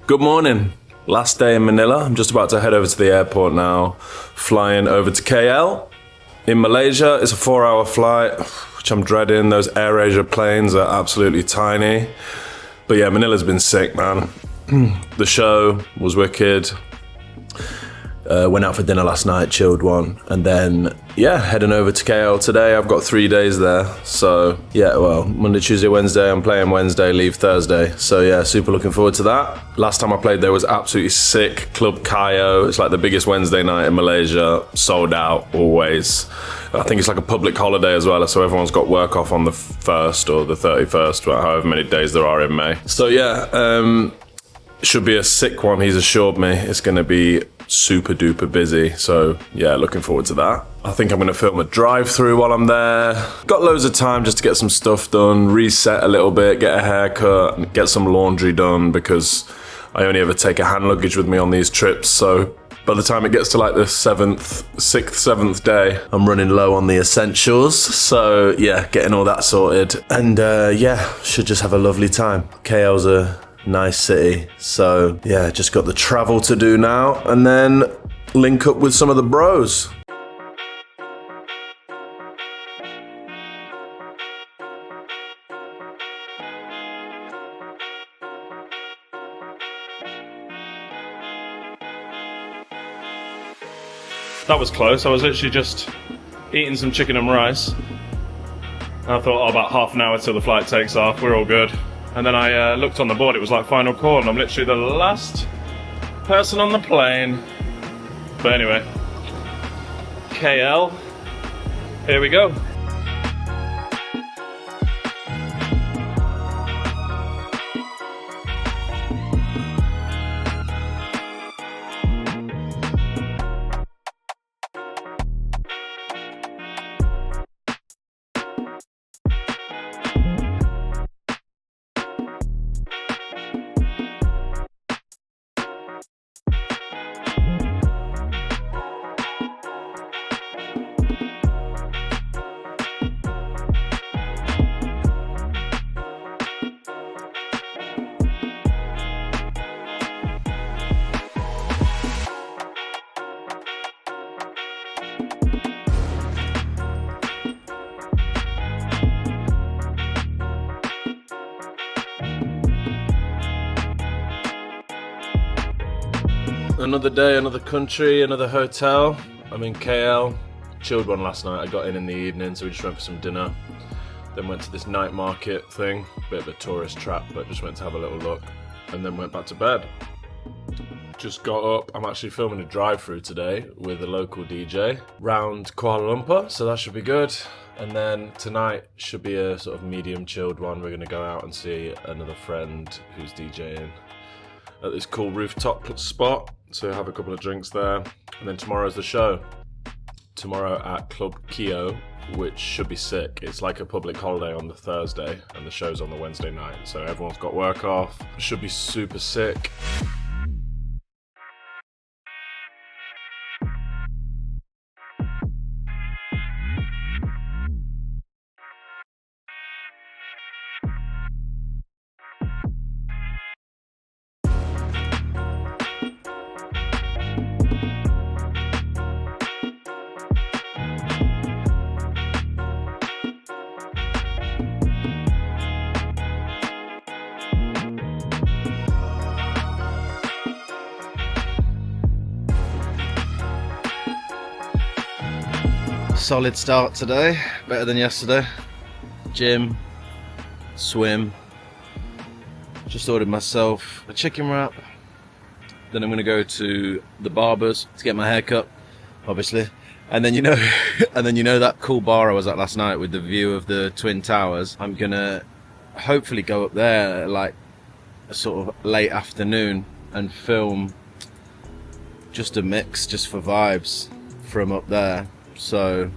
Good morning. Last day in Manila. I'm just about to head over to the airport now, flying over to KL. In Malaysia, it's a 4-hour flight, which I'm dreading. Those AirAsia planes are absolutely tiny. But yeah, Manila's been sick, man. The show was wicked. Went out for dinner last night, chilled one. And then, yeah, heading over to KL today. I've got 3 days there. So, yeah, well, Monday, Tuesday, Wednesday. I'm playing Wednesday, leave Thursday. So, yeah, super looking forward to that. Last time I played there was absolutely sick. Club Kayo. It's like the biggest Wednesday night in Malaysia. Sold out, always. I think it's like a public holiday as well. So everyone's got work off on the 1st or the 31st, or however many days there are in May. So, yeah, should be a sick one. He's assured me it's going to be super duper busy, so yeah, looking forward to that. I think I'm going to film a drive-through while I'm there. Got loads of time just to get some stuff done, reset a little bit, get a haircut, and get some laundry done, because I only ever take a hand luggage with me on these trips, so by the time it gets to like the 6th, 7th day, I'm running low on the essentials. So yeah, getting all that sorted, and yeah, should just have a lovely time. KL's a nice city, so yeah, just got the travel to do now, and then link up with some of the bros. That was close. I was literally just eating some chicken and rice. And I thought, oh, about half an hour till the flight takes off, we're all good. And then I looked on the board, it was like final call, and I'm literally the last person on the plane. But anyway, KL, here we go. Another day, another country, another hotel. I'm in KL. Chilled one last night. I got in the evening, so we just went for some dinner. Then went to this night market thing. Bit of a tourist trap, but just went to have a little look. And then went back to bed. Just got up. I'm actually filming a drive-through today with a local DJ round Kuala Lumpur, so that should be good. And then tonight should be a sort of medium chilled one. We're going to go out and see another friend who's DJing at this cool rooftop spot. So have a couple of drinks there. And then tomorrow's the show. Tomorrow at Club Kio, which should be sick. It's like a public holiday on the Thursday and the show's on the Wednesday night. So everyone's got work off. Should be super sick. Solid start today, better than yesterday. Gym, swim. Just ordered myself a chicken wrap. Then I'm gonna go to the barber's to get my hair cut, obviously. And then and then that cool bar I was at last night with the view of the Twin Towers. I'm gonna hopefully go up there at like a sort of late afternoon and film just a mix, just for vibes from up there. So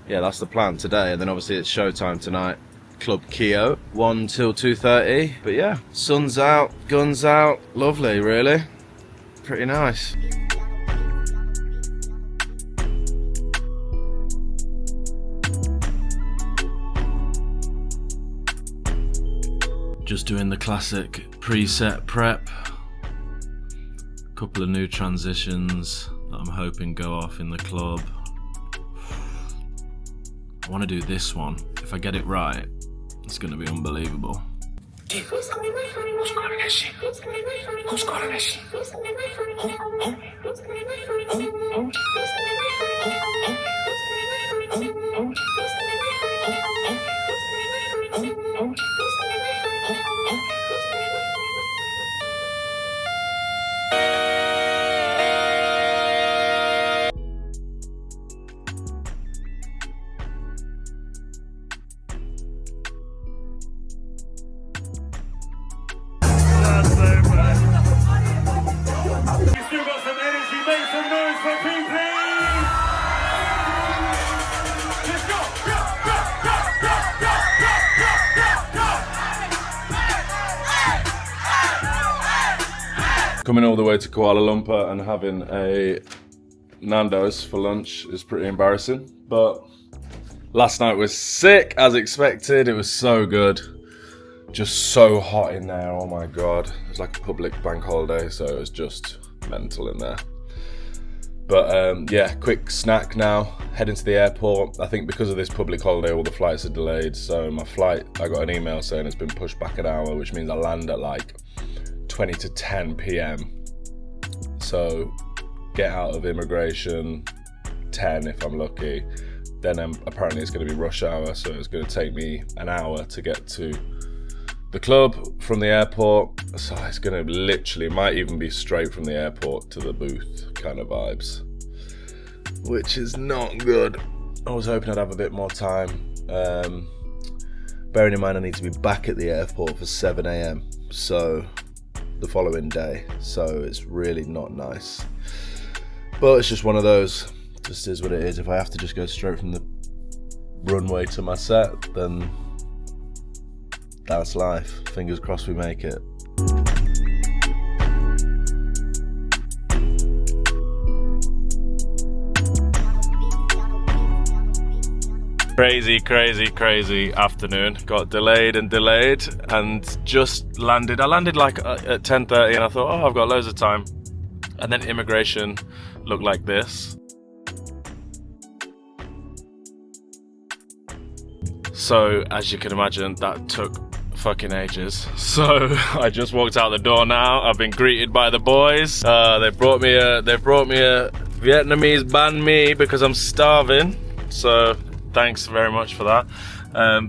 yeah, that's the plan today, and then obviously it's showtime tonight. Club Kio, 1 till 2:30. But yeah, sun's out, guns out, lovely, really. Pretty nice. Just doing the classic preset prep, Couple of new transitions that I'm hoping go off in the club. I want to do this one. If I get it right, it's going to be unbelievable. Who's calling that shit? Who's calling that shit? Coming all the way to Kuala Lumpur and having a Nando's for lunch is pretty embarrassing, but last night was sick as expected. It was so good. Just so hot in there, oh my god. It was like a public bank holiday, so it was just mental in there. But yeah, quick snack now, heading to the airport. I think because of this public holiday, all the flights are delayed. So my flight, I got an email saying it's been pushed back an hour, which means I land at like 20 to 10 p.m. So get out of immigration 10 if I'm lucky. Then apparently it's going to be rush hour, so it's going to take me an hour to get to the club from the airport. So it's going to literally, might even be straight from the airport to the booth kind of vibes, which is not good. I was hoping I'd have a bit more time. Bearing in mind I need to be back at the airport for 7 a.m. so the following day, so it's really not nice. But it's just one of those, just is what it is. If I have to just go straight from the runway to my set, then that's life. Fingers crossed we make it. Crazy afternoon. Got delayed and just landed. I landed like at 10:30 and I thought, oh, I've got loads of time. And then immigration looked like this. So as you can imagine, that took fucking ages. So I just walked out the door now. I've been greeted by the boys. They brought me a Vietnamese banh mi because I'm starving. So thanks very much for that.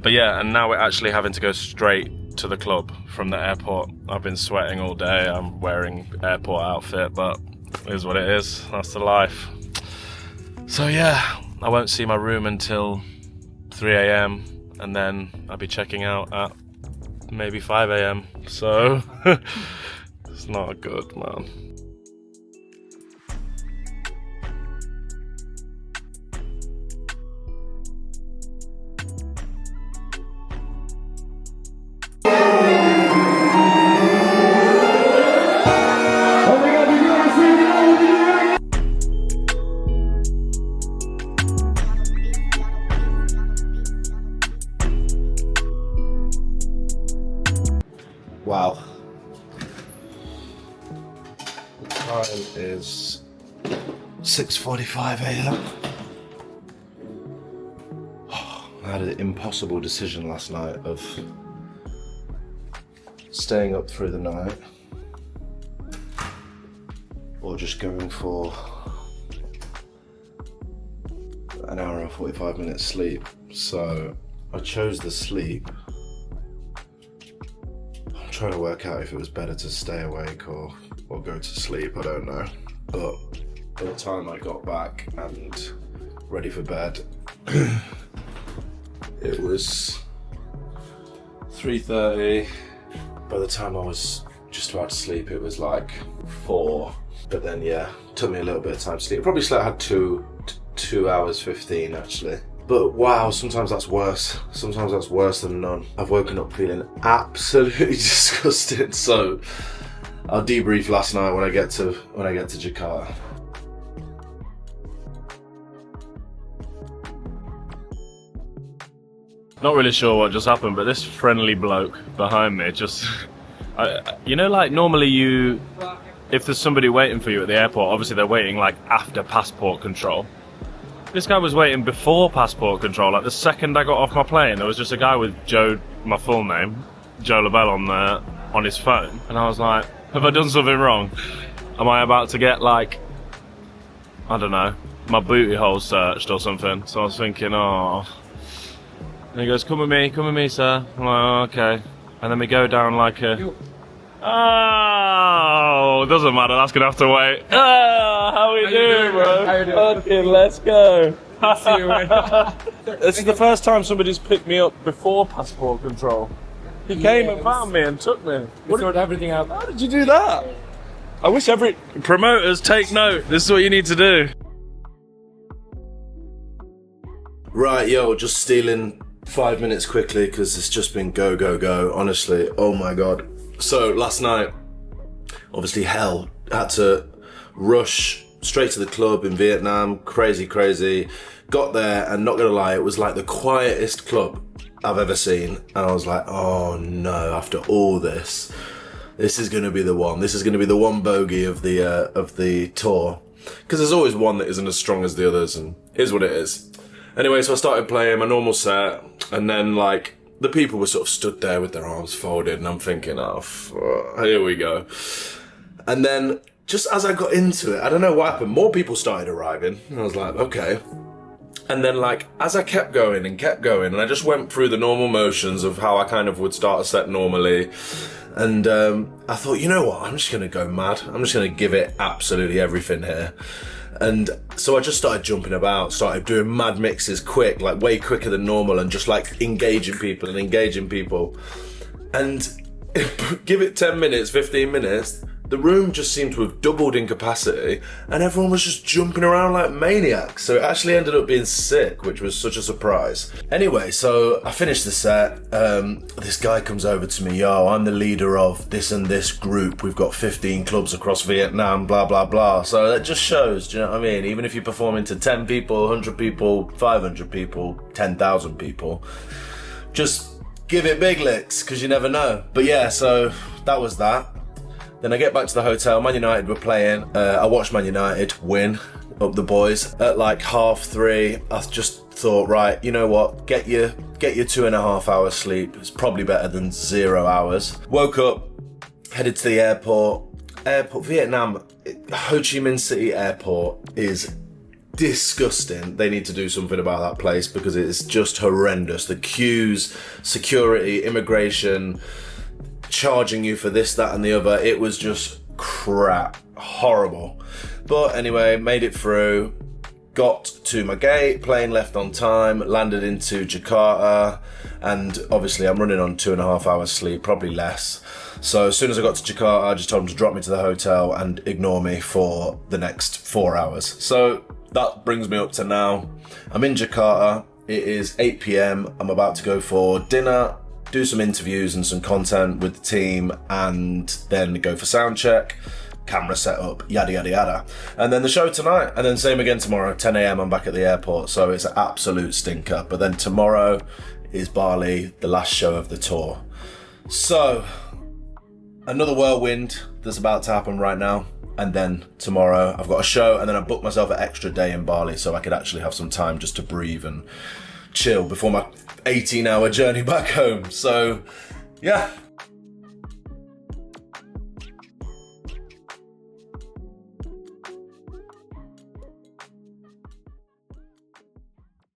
But yeah, and now we're actually having to go straight to the club from the airport. I've been sweating all day. I'm wearing airport outfit, but it is what it is. That's the life. So yeah, I won't see my room until 3 a.m. and then I'll be checking out at maybe 5 a.m. So it's not good, man. Wow. The time is 6:45 a.m. I had an impossible decision last night of staying up through the night or just going for an hour and 45 minutes sleep. So I chose the sleep. Trying to work out if it was better to stay awake or go to sleep, I don't know. But by the time I got back and ready for bed, it was 3:30. By the time I was just about to sleep, it was like 4. But then yeah, took me a little bit of time to sleep. Probably slept, had 2 hours 15 actually. But wow, sometimes that's worse. Sometimes that's worse than none. I've woken up feeling absolutely disgusting. So I'll debrief last night when I get to Jakarta. Not really sure what just happened, but this friendly bloke behind me just, you know, like normally you if there's somebody waiting for you at the airport, obviously they're waiting like after passport control. This guy was waiting before passport control. Like the second I got off my plane, there was just a guy with Joe, my full name, Joe Lobel on his phone, and I was like, have I done something wrong? Am I about to get like, I don't know, my booty hole searched or something? So I was thinking, oh. And he goes, come with me, sir. I'm like, oh, okay. And then we go down like a... Oh, doesn't matter, that's gonna have to wait. Oh, how we doing, bro? How you doing? Fucking let's go. See you, man. This is the first time somebody's picked me up before passport control. He came and found me and took me. We sort everything out. How did you do that? I wish every... Promoters, take note. This is what you need to do. Right, yo, just stealing 5 minutes quickly because it's just been go, go, go. Honestly, oh my God. So last night, obviously hell, had to rush straight to the club in Vietnam. Crazy. Got there and not gonna lie, it was like the quietest club I've ever seen. And I was like, oh no, after all this is gonna be the one. This is gonna be the one bogey of the tour. Because there's always one that isn't as strong as the others, and here's what it is. Anyway, so I started playing my normal set, and then like the people were sort of stood there with their arms folded, and I'm thinking, oh, here we go. And then just as I got into it, I don't know what happened, more people started arriving, and I was like, okay. And then like, as I kept going, and I just went through the normal motions of how I kind of would start a set normally. And I thought, you know what, I'm just gonna go mad. I'm just gonna give it absolutely everything here. And so I just started jumping about, started doing mad mixes quick, like way quicker than normal, and just like engaging people. And give it 10 minutes, 15 minutes, the room just seemed to have doubled in capacity, and everyone was just jumping around like maniacs. So it actually ended up being sick, which was such a surprise. Anyway, so I finished the set. This guy comes over to me, yo, I'm the leader of this and this group. We've got 15 clubs across Vietnam, blah, blah, blah. So that just shows, do you know what I mean? Even if you're performing to 10 people, 100 people, 500 people, 10,000 people, just give it big licks, because you never know. But yeah, so that was that. Then I get back to the hotel, Man United were playing. I watched Man United win up the boys at like 3:30. I just thought, right, you know what? Get your 2.5 hours sleep. It's probably better than 0 hours. Woke up, headed to the airport. Vietnam, Ho Chi Minh City Airport is disgusting. They need to do something about that place because it is just horrendous. The queues, security, immigration, charging you for this, that and the other. It was just crap. Horrible. But anyway, made it through, got to my gate, plane left on time, landed into Jakarta, and obviously I'm running on 2.5 hours sleep, probably less. So as soon as I got to Jakarta, I just told them to drop me to the hotel and ignore me for the next 4 hours. So that brings me up to now. I'm in Jakarta. It is 8 p.m. I'm about to go for dinner, do some interviews and some content with the team, and then go for sound check, camera setup, yada yada yada. And then the show tonight, and then same again tomorrow, 10 a.m. I'm back at the airport, so it's an absolute stinker. But then tomorrow is Bali, the last show of the tour. So, another whirlwind that's about to happen right now. And then tomorrow I've got a show, and then I booked myself an extra day in Bali so I could actually have some time just to breathe and chill before my 18-hour journey back home. So yeah,